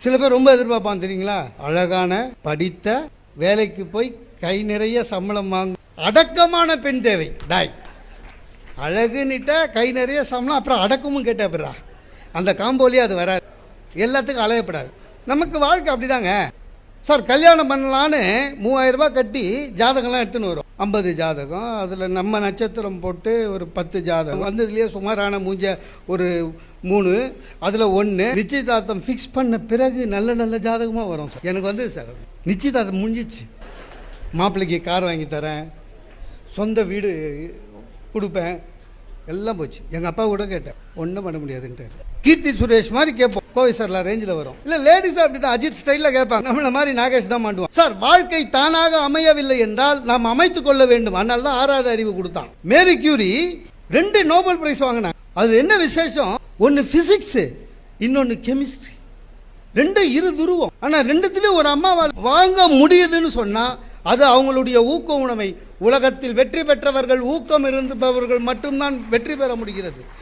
சில பேர் ரொம்ப எதிர்பார்ப்பான் தெரியுங்களா, அழகான படித்த வேலைக்கு போய் கை நிறைய சம்பளம் வாங்க அடக்கமான பெண் தேவை. டாய் அழகுன்னுட்ட கை நிறைய சம்பளம் அப்புறம் அடக்கமும் கேட்ட பிறா அந்த காம்போலியே அது வராது. எல்லாத்துக்கும் அலையப்படாது. நமக்கு வாழ்க்கை அப்படிதாங்க சார். கல்யாணம் பண்ணலான்னு 3000 ரூபாய் கட்டி ஜாதகம்லாம் எடுத்துன்னு வரும். 50 ஜாதகம், அதில் நம்ம நட்சத்திரம் போட்டு ஒரு 10 ஜாதகம் வந்ததுலேயே சுமாரான மூஞ்ச ஒரு 3, அதில் 1 நிச்சயதார்த்தம் ஃபிக்ஸ் பண்ண பிறகு நல்ல நல்ல ஜாதகமாக வரும் சார். எனக்கு வந்து சார் நிச்சயதார்த்தம் முடிஞ்சிச்சு, மாப்பிள்ளைக்கு கார் வாங்கி தரேன், சொந்த வீடு கொடுப்பேன், எல்லாம் போச்சு. எங்கள் அப்பா கூட கேட்டேன், ஒன்றும் பண்ண முடியாதுன்ட்டு. கீர்த்தி சுரேஷ் மாதிரி கேட்போம், கோவை சார்லாம் ரேஞ்சில் வரும். இல்லை லேடிஸ் அப்படி தான் அஜித் ஸ்டைலில் கேட்பாங்க, நம்மள மாதிரி நாகேஷ் தான் மாட்டுவான். சார் வாழ்க்கை தானாக அமையவில்லை என்றால் நாம் அமைத்துக் கொள்ள வேண்டும். அதனால தான் 6வது அறிவு கொடுத்தான். மேரி கியூரி 2 நோபல் பிரைஸ் வாங்கினாங்க. அது என்ன விசேஷம், ஒன்று பிசிக்ஸ், இன்னொன்று கெமிஸ்ட்ரி. 2 இரு துருவம். ஆனால் 2த்துலேயும் ஒரு அம்மாவால் வாங்க முடியுதுன்னு சொன்னால் அது அவங்களுடைய ஊக்க உணவை. உலகத்தில் வெற்றி பெற்றவர்கள், ஊக்கம் இருந்தவர்கள் மட்டும்தான் வெற்றி பெற முடிகிறது.